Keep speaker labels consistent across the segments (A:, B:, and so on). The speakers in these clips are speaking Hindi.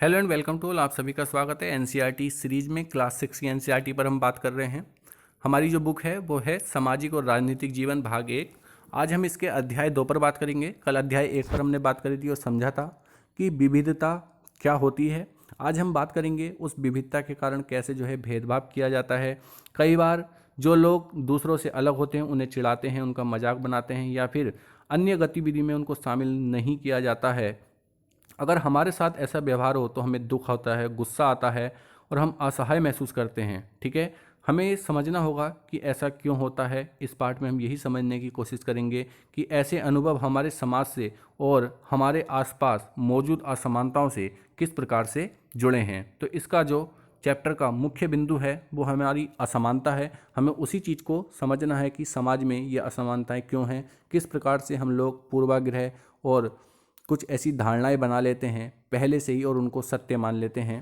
A: Hello and welcome to all. आप सभी का स्वागत है एनसीईआरटी सीरीज में। क्लास 6 की एनसीईआरटी पर हम बात कर रहे हैं। हमारी जो बुक है वो है सामाजिक और राजनीतिक जीवन भाग 1। आज हम इसके अध्याय 2 पर बात करेंगे। कल अध्याय 1 पर हमने बात करी थी और समझा था कि विविधता क्या होती है। आज हम बात करेंगे उस विविधता के कारण कैसे जो है भेदभाव किया जाता है। कई बार जो लोग दूसरों से अलग होते हैं उन्हें चिढ़ाते हैं, उनका मजाक बनाते हैं या फिर अन्य गतिविधि में उनको शामिल नहीं किया जाता है। अगर हमारे साथ ऐसा व्यवहार हो तो हमें दुख होता है, गुस्सा आता है और हम असहाय महसूस करते हैं। ठीक है, हमें समझना होगा कि ऐसा क्यों होता है। इस पार्ट में हम यही समझने की कोशिश करेंगे कि ऐसे अनुभव हमारे समाज से और हमारे आसपास मौजूद असमानताओं से किस प्रकार से जुड़े हैं। तो इसका जो चैप्टर का मुख्य बिंदु है वो हमारी असमानता है। हमें उसी चीज़ को समझना है कि समाज में ये असमानताएं क्यों हैं, किस प्रकार से हम लोग पूर्वाग्रह और कुछ ऐसी धारणाएं बना लेते हैं पहले से ही और उनको सत्य मान लेते हैं।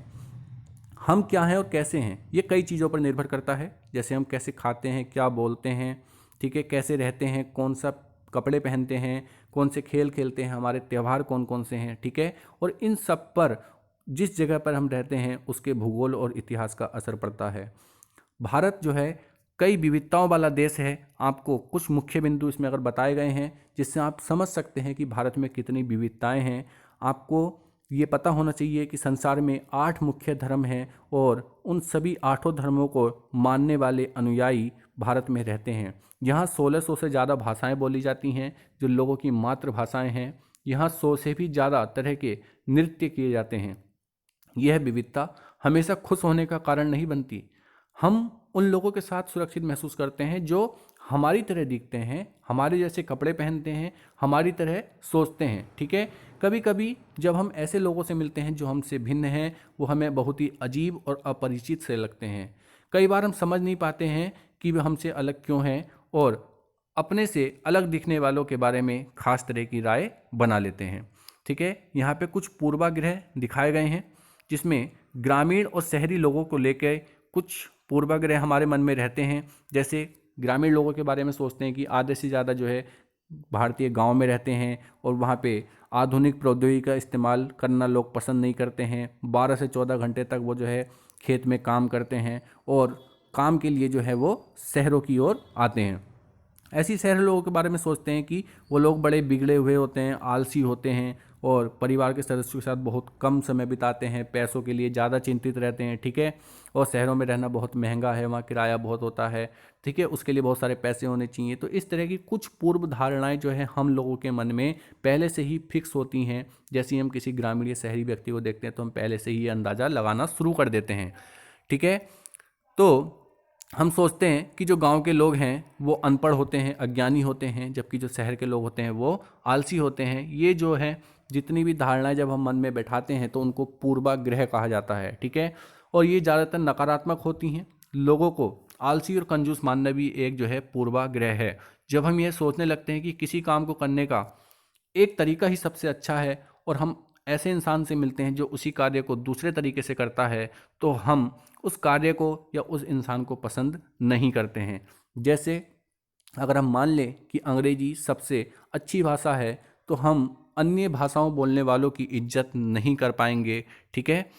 A: हम क्या हैं और कैसे हैं ये कई चीज़ों पर निर्भर करता है। जैसे हम कैसे खाते हैं, क्या बोलते हैं, ठीक है, कैसे रहते हैं, कौन सा कपड़े पहनते हैं, कौन से खेल खेलते हैं, हमारे त्यौहार कौन कौन से हैं, ठीक है। और इन सब पर जिस जगह पर हम रहते हैं उसके भूगोल और इतिहास का असर पड़ता है। भारत जो है कई विविधताओं वाला देश है। आपको कुछ मुख्य बिंदु इसमें अगर बताए गए हैं जिससे आप समझ सकते हैं कि भारत में कितनी विविधताएं हैं। आपको ये पता होना चाहिए कि संसार में 8 मुख्य धर्म हैं और उन सभी 8 धर्मों को मानने वाले अनुयायी भारत में रहते हैं। यहाँ 1600 से ज़्यादा भाषाएं बोली जाती हैं जो लोगों की मातृभाषाएं हैं। यहाँ 100 से भी ज़्यादा तरह के नृत्य किए जाते हैं। यह विविधता हमेशा खुश होने का कारण नहीं बनती। हम उन लोगों के साथ सुरक्षित महसूस करते हैं जो हमारी तरह दिखते हैं, हमारे जैसे कपड़े पहनते हैं, हमारी तरह सोचते हैं, ठीक है। कभी कभी जब हम ऐसे लोगों से मिलते हैं जो हमसे भिन्न हैं, वो हमें बहुत ही अजीब और अपरिचित से लगते हैं। कई बार हम समझ नहीं पाते हैं कि वे हमसे अलग क्यों हैं और अपने से अलग दिखने वालों के बारे में खास तरह की राय बना लेते हैं। ठीक है, यहाँ पे कुछ पूर्वाग्रह दिखाए गए हैं जिसमें ग्रामीण और शहरी लोगों को लेकर कुछ पूर्वाग्रह हमारे मन में रहते हैं। जैसे ग्रामीण लोगों के बारे में सोचते हैं कि आधे से ज़्यादा जो है भारतीय गांव में रहते हैं और वहाँ पे आधुनिक प्रौद्योगिकी का इस्तेमाल करना लोग पसंद नहीं करते हैं। 12 से 14 घंटे तक वो जो है खेत में काम करते हैं और काम के लिए जो है वो शहरों की ओर आते हैं। ऐसी शहर लोगों के बारे में सोचते हैं कि वो लोग बड़े बिगड़े हुए होते हैं, आलसी होते हैं और परिवार के सदस्यों के साथ बहुत कम समय बिताते हैं, पैसों के लिए ज़्यादा चिंतित रहते हैं, ठीक है। और शहरों में रहना बहुत महंगा है, वहाँ किराया बहुत होता है, ठीक है, उसके लिए बहुत सारे पैसे होने चाहिए। तो इस तरह की कुछ पूर्व धारणाएं जो है हम लोगों के मन में पहले से ही फिक्स होती हैं। जैसे ही हम किसी ग्रामीण या शहरी व्यक्ति को देखते हैं तो हम पहले से ही अंदाज़ा लगाना शुरू कर देते हैं, ठीक है। तो हम सोचते हैं कि जो गांव के लोग हैं वो अनपढ़ होते हैं, अज्ञानी होते हैं, जबकि जो शहर के लोग होते हैं वो आलसी होते हैं। ये जो है जितनी भी धारणाएं जब हम मन में बैठाते हैं तो उनको पूर्वाग्रह कहा जाता है, ठीक है। और ये ज़्यादातर नकारात्मक होती हैं। लोगों को आलसी और कंजूस मानना भी एक जो है पूर्वाग्रह है। जब हम ये सोचने लगते हैं कि किसी काम को करने का एक तरीका ही सबसे अच्छा है और हम ऐसे इंसान से मिलते हैं जो उसी कार्य को दूसरे तरीके से करता है, तो हम उस कार्य को या उस इंसान को पसंद नहीं करते हैं। जैसे अगर हम मान लें कि अंग्रेजी सबसे अच्छी भाषा है तो हम अन्य भाषाओं बोलने वालों की इज्जत नहीं कर पाएंगे, ठीक है।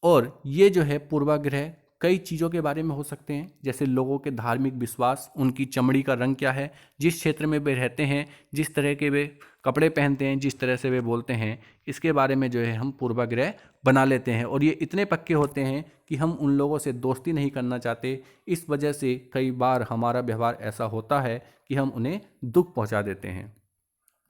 A: और ये जो है पूर्वाग्रह कई चीज़ों के बारे में हो सकते हैं। जैसे लोगों के धार्मिक विश्वास, उनकी चमड़ी का रंग क्या है, जिस क्षेत्र में वे रहते हैं, जिस तरह के वे कपड़े पहनते हैं, जिस तरह से वे बोलते हैं, इसके बारे में जो है हम पूर्वाग्रह बना लेते हैं। और ये इतने पक्के होते हैं कि हम उन लोगों से दोस्ती नहीं करना चाहते। इस वजह से कई बार हमारा व्यवहार ऐसा होता है कि हम उन्हें दुख पहुंचा देते हैं।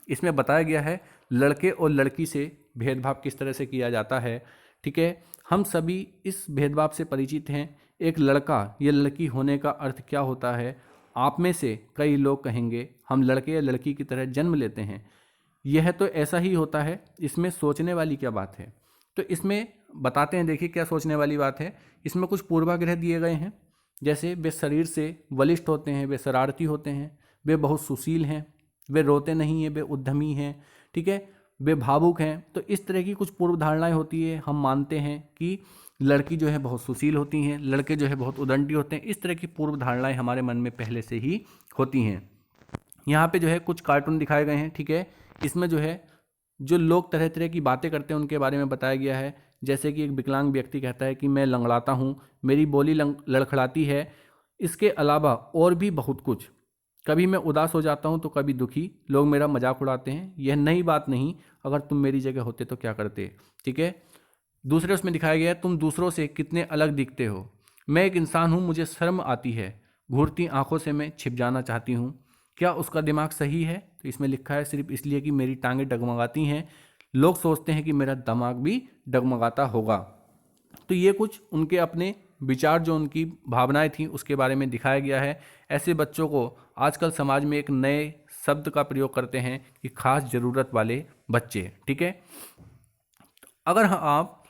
A: इसमें बताया गया है लड़के और लड़की से भेदभाव किस तरह से किया जाता है, ठीक है। हम सभी इस भेदभाव से परिचित हैं। एक लड़का या लड़की होने का अर्थ क्या होता है। आप में से कई लोग कहेंगे हम लड़के या लड़की की तरह जन्म लेते हैं, यह तो ऐसा ही होता है, इसमें सोचने वाली क्या बात है। तो इसमें बताते हैं, देखिए क्या सोचने वाली बात है। इसमें कुछ पूर्वाग्रह दिए गए हैं। जैसे वे शरीर से बलिष्ठ होते हैं, वे शरारती होते हैं, वे बहुत सुशील हैं, वे रोते नहीं हैं, वे उद्यमी हैं, ठीक है, वे भावुक हैं। तो इस तरह की कुछ पूर्व धारणाएं होती है। हम मानते हैं कि लड़की जो है बहुत सुशील होती हैं, लड़के जो है बहुत उदंडी होते हैं। इस तरह की पूर्व धारणाएं हमारे मन में पहले से ही होती हैं। यहाँ पे जो है कुछ कार्टून दिखाए गए हैं, ठीक है। इसमें जो है जो लोग तरह तरह की बातें करते हैं उनके बारे में बताया गया है। जैसे कि एक विकलांग व्यक्ति कहता है कि मैं लंगड़ाता हूँ, मेरी बोली लड़खड़ाती है। इसके अलावा और भी बहुत कुछ। कभी मैं उदास हो जाता हूँ तो कभी दुखी, लोग मेरा मजाक उड़ाते हैं, यह नई बात नहीं, अगर तुम मेरी जगह होते तो क्या करते। ठीक है। दूसरे उसमें दिखाया गया है, तुम दूसरों से कितने अलग दिखते हो, मैं एक इंसान हूँ, मुझे शर्म आती है, घूरती आंखों से मैं छिप जाना चाहती हूँ, क्या उसका दिमाग सही है। तो इसमें लिखा है सिर्फ इसलिए कि मेरी टांगें डगमगाती हैं, लोग सोचते हैं कि मेरा दिमाग भी डगमगाता होगा। तो ये कुछ उनके अपने विचार, जो उनकी भावनाएं थी, उसके बारे में दिखाया गया है। ऐसे बच्चों को आजकल समाज में एक नए शब्द का प्रयोग करते हैं कि खास ज़रूरत वाले बच्चे। ठीक है। अगर आप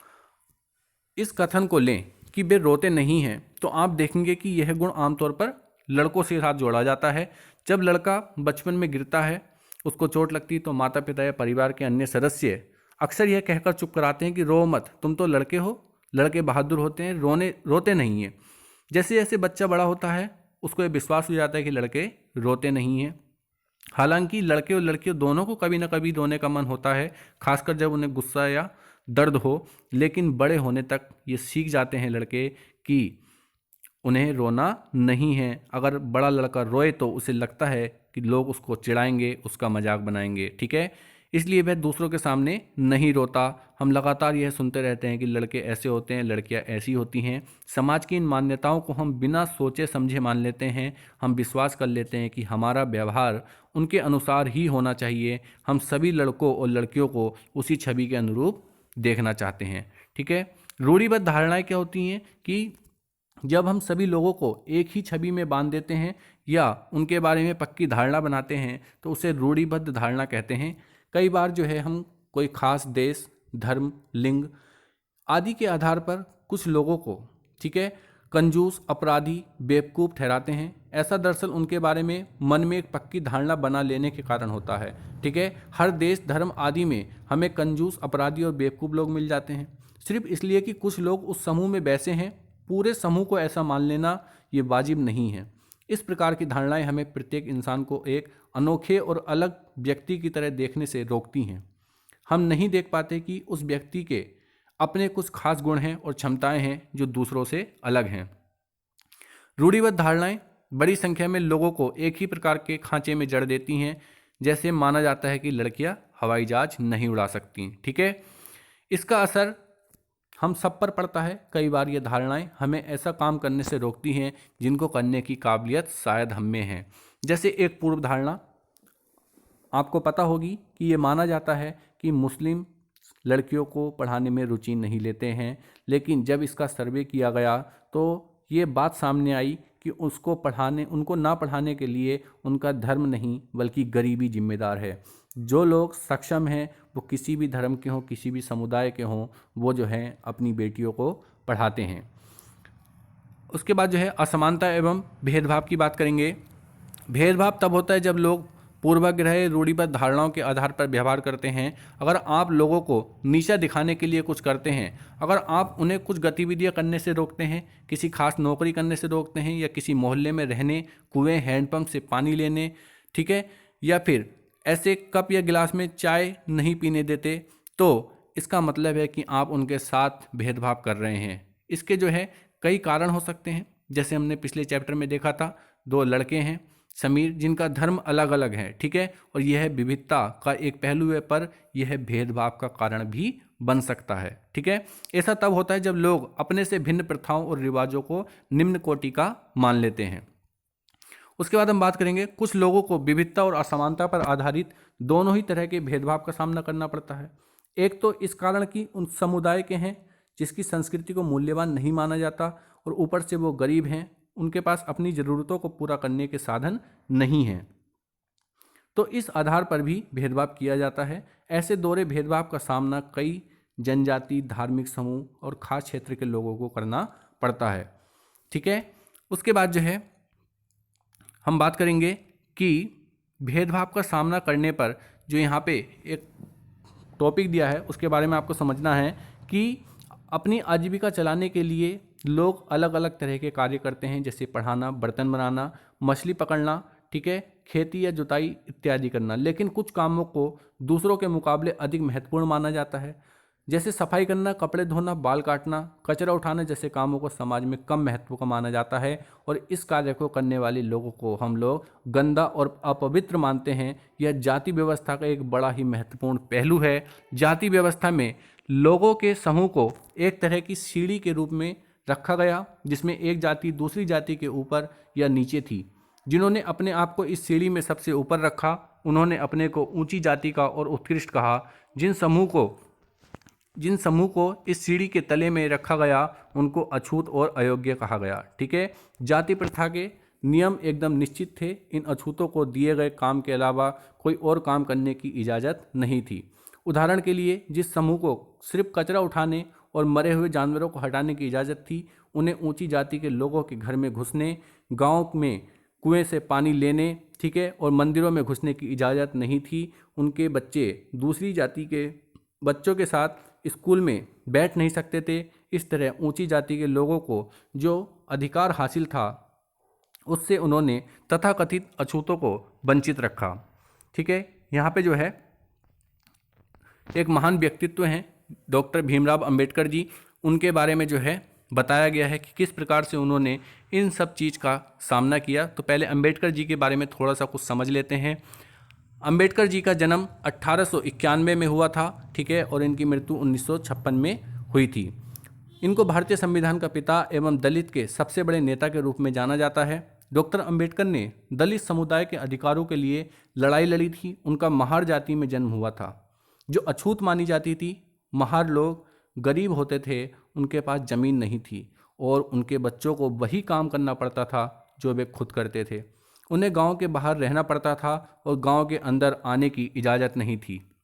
A: इस कथन को लें कि वे रोते नहीं हैं, तो आप देखेंगे कि यह गुण आमतौर पर लड़कों से साथ जोड़ा जाता है। जब लड़का बचपन में गिरता है, उसको चोट लगती, तो माता पिता या परिवार के अन्य सदस्य अक्सर यह कहकर चुप कराते हैं कि रो मत, तुम तो लड़के हो, लड़के बहादुर होते हैं, रोते नहीं हैं। जैसे जैसे बच्चा बड़ा होता है, उसको यह विश्वास हो जाता है कि लड़के रोते नहीं हैं। हालांकि लड़के और लड़कियों दोनों को कभी ना कभी रोने का मन होता है, खासकर जब उन्हें गुस्सा या दर्द हो। लेकिन बड़े होने तक ये सीख जाते हैं लड़के कि उन्हें रोना नहीं है। अगर बड़ा लड़का रोए तो उसे लगता है कि लोग उसको चिढ़ाएंगे, उसका मजाक बनाएंगे। ठीक है। इसलिए वह दूसरों के सामने नहीं रोता। हम लगातार यह सुनते रहते हैं कि लड़के ऐसे होते हैं, लड़कियां ऐसी होती हैं। समाज की इन मान्यताओं को हम बिना सोचे समझे मान लेते हैं। हम विश्वास कर लेते हैं कि हमारा व्यवहार उनके अनुसार ही होना चाहिए। हम सभी लड़कों और लड़कियों को उसी छवि के अनुरूप देखना चाहते हैं। ठीक है। रूढ़िबद्ध धारणाएं क्या होती हैं कि जब हम सभी लोगों को एक ही छवि में बांध देते हैं या उनके बारे में पक्की धारणा बनाते हैं, तो उसे रूढ़िबद्ध धारणा कहते हैं। कई बार जो है हम कोई खास देश, धर्म, लिंग आदि के आधार पर कुछ लोगों को, ठीक है, कंजूस, अपराधी, बेवकूफ़ ठहराते हैं। ऐसा दरअसल उनके बारे में मन में एक पक्की धारणा बना लेने के कारण होता है। ठीक है। हर देश, धर्म आदि में हमें कंजूस, अपराधी और बेवकूफ़ लोग मिल जाते हैं, सिर्फ इसलिए कि कुछ लोग उस समूह में बैसे हैं। पूरे समूह को ऐसा मान लेना ये वाजिब नहीं है। इस प्रकार की धारणाएं हमें प्रत्येक इंसान को एक अनोखे और अलग व्यक्ति की तरह देखने से रोकती हैं। हम नहीं देख पाते कि उस व्यक्ति के अपने कुछ खास गुण हैं और क्षमताएं हैं जो दूसरों से अलग हैं। रूढ़िबद्ध धारणाएं बड़ी संख्या में लोगों को एक ही प्रकार के खांचे में जड़ देती हैं। जैसे माना जाता है कि लड़कियां हवाई जहाज नहीं उड़ा सकती। ठीक है। इसका असर हम सब पर पड़ता है। कई बार ये धारणाएं हमें ऐसा काम करने से रोकती हैं जिनको करने की काबिलियत शायद हम में है। जैसे एक पूर्व धारणा आपको पता होगी कि ये माना जाता है कि मुस्लिम लड़कियों को पढ़ाने में रुचि नहीं लेते हैं, लेकिन जब इसका सर्वे किया गया तो ये बात सामने आई कि उनको ना पढ़ाने के लिए उनका धर्म नहीं बल्कि गरीबी जिम्मेदार है। जो लोग सक्षम हैं, वो किसी भी धर्म के हों, किसी भी समुदाय के हों, वो जो है अपनी बेटियों को पढ़ाते हैं। उसके बाद जो है असमानता एवं भेदभाव की बात करेंगे। भेदभाव तब होता है जब लोग पूर्वाग्रह, रूढ़िबद्ध धारणाओं के आधार पर व्यवहार करते हैं। अगर आप लोगों को नीचा दिखाने के लिए कुछ करते हैं, अगर आप उन्हें कुछ गतिविधियां करने से रोकते हैं, किसी खास नौकरी करने से रोकते हैं, या किसी मोहल्ले में रहने, कुएं, हैंडपंप से पानी लेने, ठीक है, या फिर ऐसे कप या गिलास में चाय नहीं पीने देते, तो इसका मतलब है कि आप उनके साथ भेदभाव कर रहे हैं। इसके जो है कई कारण हो सकते हैं। जैसे हमने पिछले चैप्टर में देखा था, दो लड़के हैं समीर, जिनका धर्म अलग अलग है। ठीक है। और यह विविधता का एक पहलू है, पर यह भेदभाव का कारण भी बन सकता है। ठीक है। ऐसा तब होता है जब लोग अपने से भिन्न प्रथाओं और रिवाजों को निम्न कोटि का मान लेते हैं। उसके बाद हम बात करेंगे, कुछ लोगों को विविधता और असमानता पर आधारित दोनों ही तरह के भेदभाव का सामना करना पड़ता है। एक तो इस कारण कि उन समुदाय के हैं जिसकी संस्कृति को मूल्यवान नहीं माना जाता, और ऊपर से वो गरीब हैं, उनके पास अपनी ज़रूरतों को पूरा करने के साधन नहीं हैं, तो इस आधार पर भी भेदभाव किया जाता है। ऐसे दोहरे भेदभाव का सामना कई जनजाति, धार्मिक समूह और खास क्षेत्र के लोगों को करना पड़ता है। ठीक है। उसके बाद जो है हम बात करेंगे कि भेदभाव का सामना करने पर जो यहाँ पे एक टॉपिक दिया है उसके बारे में आपको समझना है कि अपनी आजीविका चलाने के लिए लोग अलग अलग तरह के कार्य करते हैं, जैसे पढ़ाना, बर्तन बनाना, मछली पकड़ना, ठीक है, खेती या जुताई इत्यादि करना। लेकिन कुछ कामों को दूसरों के मुकाबले अधिक महत्वपूर्ण माना जाता है, जैसे सफाई करना, कपड़े धोना, बाल काटना, कचरा उठाना जैसे कामों को समाज में कम महत्व का माना जाता है और इस कार्य को करने वाले लोगों को हम लोग गंदा और अपवित्र मानते हैं। यह जाति व्यवस्था का एक बड़ा ही महत्वपूर्ण पहलू है। जाति व्यवस्था में लोगों के समूह को एक तरह की सीढ़ी के रूप में रखा गया, जिसमें एक जाति दूसरी जाति के ऊपर या नीचे थी। जिन्होंने अपने आप को इस सीढ़ी में सबसे ऊपर रखा, उन्होंने अपने को ऊंची जाति का और उत्कृष्ट कहा। जिन समूह को इस सीढ़ी के तले में रखा गया, उनको अछूत और अयोग्य कहा गया। ठीक है, जाति प्रथा के नियम एकदम निश्चित थे। इन अछूतों को दिए गए काम के अलावा कोई और काम करने की इजाज़त नहीं थी। उदाहरण के लिए, जिस समूह को सिर्फ कचरा उठाने और मरे हुए जानवरों को हटाने की इजाज़त थी, उन्हें ऊंची जाति के लोगों के घर में घुसने, गांव में कुएं से पानी लेने, ठीक है, और मंदिरों में घुसने की इजाज़त नहीं थी। उनके बच्चे दूसरी जाति के बच्चों के साथ स्कूल में बैठ नहीं सकते थे। इस तरह ऊंची जाति के लोगों को जो अधिकार हासिल था, उससे उन्होंने तथाकथित अछूतों को वंचित रखा। ठीक है, यहाँ पे जो है एक महान व्यक्तित्व हैं डॉक्टर भीमराव अंबेडकर जी। उनके बारे में जो है बताया गया है कि किस प्रकार से उन्होंने इन सब चीज़ का सामना किया। तो पहले अंबेडकर जी के बारे में थोड़ा सा कुछ समझ लेते हैं। अंबेडकर जी का जन्म 1891 में हुआ था, ठीक है, और इनकी मृत्यु 1956 में हुई थी। इनको भारतीय संविधान का पिता एवं दलित के सबसे बड़े नेता के रूप में जाना जाता है। डॉक्टर अंबेडकर ने दलित समुदाय के अधिकारों के लिए लड़ाई लड़ी थी। उनका महार जाति में जन्म हुआ था, जो अछूत मानी जाती थी। महार लोग गरीब होते थे, उनके पास ज़मीन नहीं थी और उनके बच्चों को वही काम करना पड़ता था जो वे खुद करते थे। उन्हें गांव के बाहर रहना पड़ता था और गांव के अंदर आने की इजाज़त नहीं थी।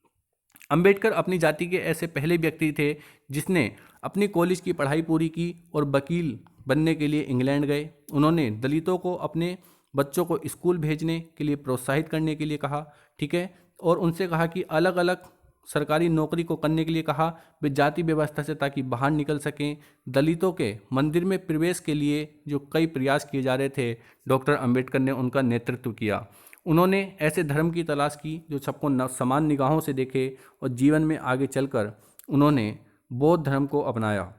A: अंबेडकर अपनी जाति के ऐसे पहले व्यक्ति थे जिसने अपनी कॉलेज की पढ़ाई पूरी की और वकील बनने के लिए इंग्लैंड गए। उन्होंने दलितों को अपने बच्चों को स्कूल भेजने के लिए प्रोत्साहित करने के लिए कहा, ठीक है, और उनसे कहा कि अलग अलग सरकारी नौकरी को करने के लिए कहा, वे जाति व्यवस्था से ताकि बाहर निकल सकें। दलितों के मंदिर में प्रवेश के लिए जो कई प्रयास किए जा रहे थे, डॉक्टर अंबेडकर ने उनका नेतृत्व किया। उन्होंने ऐसे धर्म की तलाश की जो सबको समान निगाहों से देखे और जीवन में आगे चलकर उन्होंने बौद्ध धर्म को अपनाया।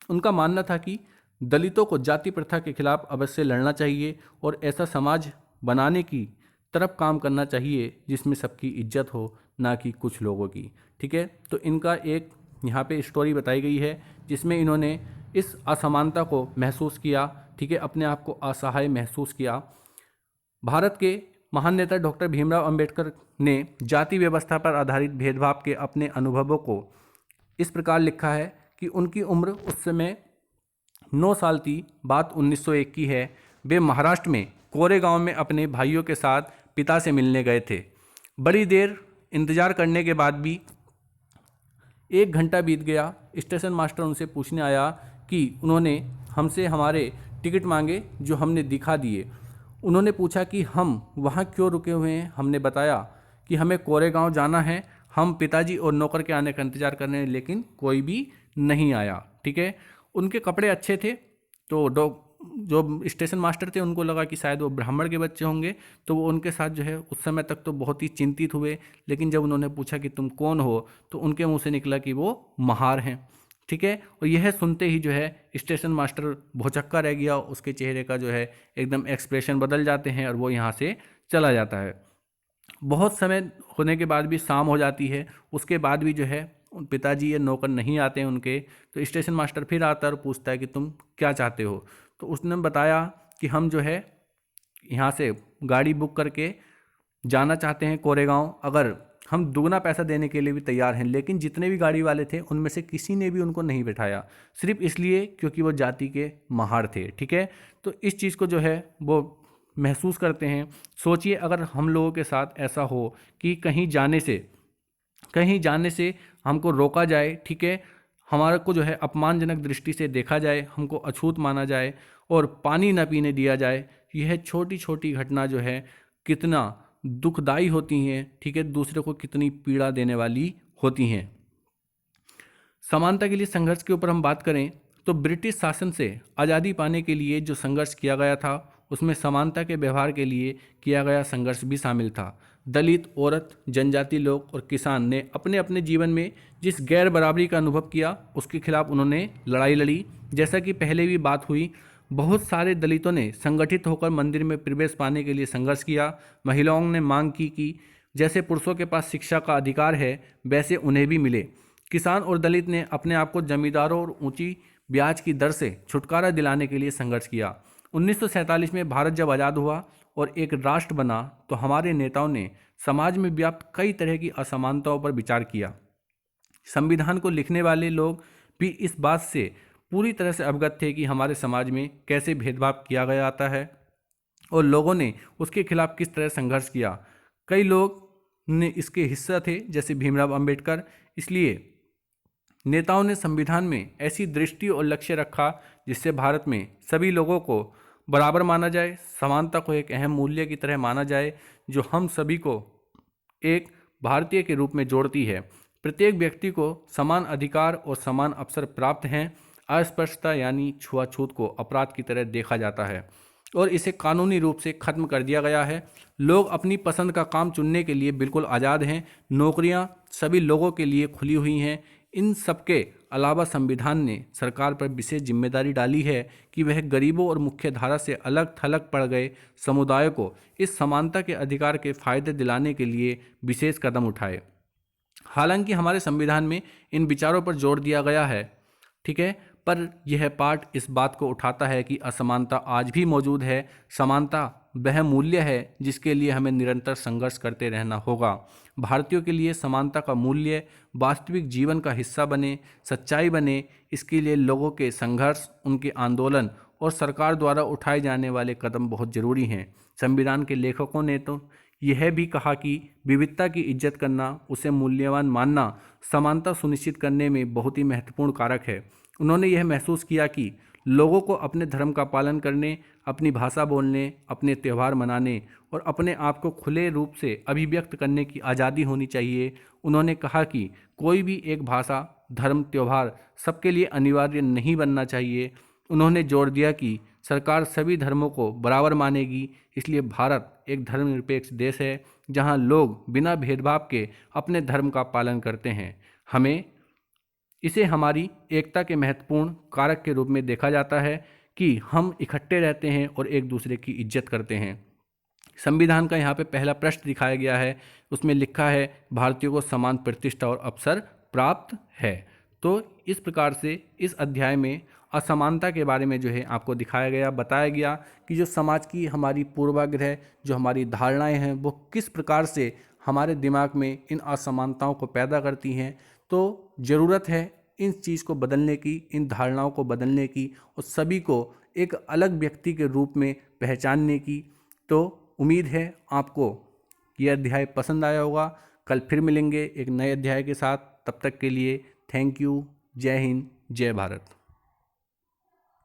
A: उनका मानना था कि दलितों को जाति प्रथा के खिलाफ अवश्य लड़ना चाहिए और ऐसा समाज बनाने की तरफ काम करना चाहिए जिसमें सबकी इज्जत हो, ना कि कुछ लोगों की। ठीक है, तो इनका एक यहाँ पे स्टोरी बताई गई है जिसमें इन्होंने इस असमानता को महसूस किया, ठीक है, अपने आप को असहाय महसूस किया। भारत के महान नेता डॉक्टर भीमराव अंबेडकर ने जाति व्यवस्था पर आधारित भेदभाव के अपने अनुभवों को इस प्रकार लिखा है कि उनकी उम्र उस समय 9 साल थी। बात 1901 की है। वे महाराष्ट्र में कोरेगांव में अपने भाइयों के साथ पिता से मिलने गए थे। बड़ी देर इंतजार करने के बाद भी 1 घंटा बीत गया। स्टेशन मास्टर उनसे पूछने आया कि उन्होंने हमसे हमारे टिकट मांगे जो हमने दिखा दिए। उन्होंने पूछा कि हम वहाँ क्यों रुके हुए हैं। हमने बताया कि हमें कोरेगांव जाना है, हम पिताजी और नौकर के आने का इंतजार कर रहे हैं, लेकिन कोई भी नहीं आया। ठीक है, उनके कपड़े अच्छे थे, तो जो स्टेशन मास्टर थे उनको लगा कि शायद वो ब्राह्मण के बच्चे होंगे, तो वो उनके साथ जो है उस समय तक तो बहुत ही चिंतित हुए। लेकिन जब उन्होंने पूछा कि तुम कौन हो, तो उनके मुंह से निकला कि वो महार हैं। ठीक है, और यह सुनते ही जो है स्टेशन मास्टर भौचक्का रह गया। उसके चेहरे का जो है एकदम एक्सप्रेशन बदल जाते हैं और वो यहाँ से चला जाता है। बहुत समय होने के बाद भी शाम हो जाती है। उसके बाद भी जो है पिताजी या नौकर नहीं आते हैं उनके, तो स्टेशन मास्टर फिर आता है और पूछता है कि तुम क्या चाहते हो। तो उसने बताया कि हम जो है यहाँ से गाड़ी बुक करके जाना चाहते हैं कोरेगांव, अगर हम दुगना पैसा देने के लिए भी तैयार हैं। लेकिन जितने भी गाड़ी वाले थे उनमें से किसी ने भी उनको नहीं बैठाया, सिर्फ इसलिए क्योंकि वो जाति के महार थे। ठीक है, तो इस चीज़ को जो है वो महसूस करते हैं। सोचिए अगर हम लोगों के साथ ऐसा हो कि कहीं जाने से हमको रोका जाए, ठीक है, हमारे को जो है अपमानजनक दृष्टि से देखा जाए, हमको अछूत माना जाए और पानी न पीने दिया जाए। यह छोटी छोटी घटना जो है कितना दुखदाई होती हैं, ठीक है, दूसरे को कितनी पीड़ा देने वाली होती हैं। समानता के लिए संघर्ष के ऊपर हम बात करें तो ब्रिटिश शासन से आज़ादी पाने के लिए जो संघर्ष किया गया था उसमें समानता के व्यवहार के लिए किया गया संघर्ष भी शामिल था। दलित, औरत, जनजाति लोग और किसान ने अपने अपने जीवन में जिस गैर बराबरी का अनुभव किया उसके खिलाफ उन्होंने लड़ाई लड़ी। जैसा कि पहले भी बात हुई, बहुत सारे दलितों ने संगठित होकर मंदिर में प्रवेश पाने के लिए संघर्ष किया। महिलाओं ने मांग की कि जैसे पुरुषों के पास शिक्षा का अधिकार है वैसे उन्हें भी मिले। किसान और दलित ने अपने आप को जमींदारों और ऊंची ब्याज की दर से छुटकारा दिलाने के लिए संघर्ष किया। 1947 में भारत जब आज़ाद हुआ और एक राष्ट्र बना तो हमारे नेताओं ने समाज में व्याप्त कई तरह की असमानताओं पर विचार किया। संविधान को लिखने वाले लोग भी इस बात से पूरी तरह से अवगत थे कि हमारे समाज में कैसे भेदभाव किया गया आता है और लोगों ने उसके खिलाफ किस तरह संघर्ष किया। कई लोग ने इसके हिस्सा थे जैसे भीमराव अंबेडकर। इसलिए नेताओं ने संविधान में ऐसी दृष्टि और लक्ष्य रखा जिससे भारत में सभी लोगों को बराबर माना जाए, समानता को एक अहम मूल्य की तरह माना जाए जो हम सभी को एक भारतीय के रूप में जोड़ती है। प्रत्येक व्यक्ति को समान अधिकार और समान अवसर प्राप्त हैं। अस्पृश्यता यानी छुआछूत को अपराध की तरह देखा जाता है और इसे कानूनी रूप से खत्म कर दिया गया है। लोग अपनी पसंद का काम चुनने के लिए बिल्कुल आज़ाद हैं। नौकरियां सभी लोगों के लिए खुली हुई हैं। इन सबके अलावा संविधान ने सरकार पर विशेष जिम्मेदारी डाली है कि वह गरीबों और मुख्य धारा से अलग थलग पड़ गए समुदायों को इस समानता के अधिकार के फायदे दिलाने के लिए विशेष कदम उठाए। हालांकि हमारे संविधान में इन विचारों पर जोर दिया गया है, ठीक है, पर यह पाठ इस बात को उठाता है कि असमानता आज भी मौजूद है। समानता वह मूल्य है जिसके लिए हमें निरंतर संघर्ष करते रहना होगा। भारतीयों के लिए समानता का मूल्य वास्तविक जीवन का हिस्सा बने, सच्चाई बने, इसके लिए लोगों के संघर्ष, उनके आंदोलन और सरकार द्वारा उठाए जाने वाले कदम बहुत ज़रूरी हैं। संविधान के लेखकों ने तो यह भी कहा कि विविधता की इज्जत करना, उसे मूल्यवान मानना समानता सुनिश्चित करने में बहुत ही महत्वपूर्ण कारक है। उन्होंने यह महसूस किया कि लोगों को अपने धर्म का पालन करने, अपनी भाषा बोलने, अपने त्यौहार मनाने और अपने आप को खुले रूप से अभिव्यक्त करने की आज़ादी होनी चाहिए। उन्होंने कहा कि कोई भी एक भाषा, धर्म, त्यौहार सबके लिए अनिवार्य नहीं बनना चाहिए। उन्होंने जोर दिया कि सरकार सभी धर्मों को बराबर मानेगी। इसलिए भारत एक धर्मनिरपेक्ष देश है जहां लोग बिना भेदभाव के अपने धर्म का पालन करते हैं। हमें इसे हमारी एकता के महत्वपूर्ण कारक के रूप में देखा जाता है कि हम इकट्ठे रहते हैं और एक दूसरे की इज्जत करते हैं। संविधान का यहाँ पे पहला प्रश्न दिखाया गया है, उसमें लिखा है भारतीयों को समान प्रतिष्ठा और अवसर प्राप्त है। तो इस प्रकार से इस अध्याय में असमानता के बारे में जो है आपको दिखाया गया, बताया गया कि जो समाज की हमारी पूर्वाग्रह, जो हमारी धारणाएं हैं वो किस प्रकार से हमारे दिमाग में इन असमानताओं को पैदा करती हैं। तो ज़रूरत है इन चीज़ को बदलने की, इन धारणाओं को बदलने की और सभी को एक अलग व्यक्ति के रूप में पहचानने की। तो उम्मीद है आपको यह अध्याय पसंद आया होगा। कल फिर मिलेंगे एक नए अध्याय के साथ। तब तक के लिए थैंक यू। जय हिंद, जय भारत।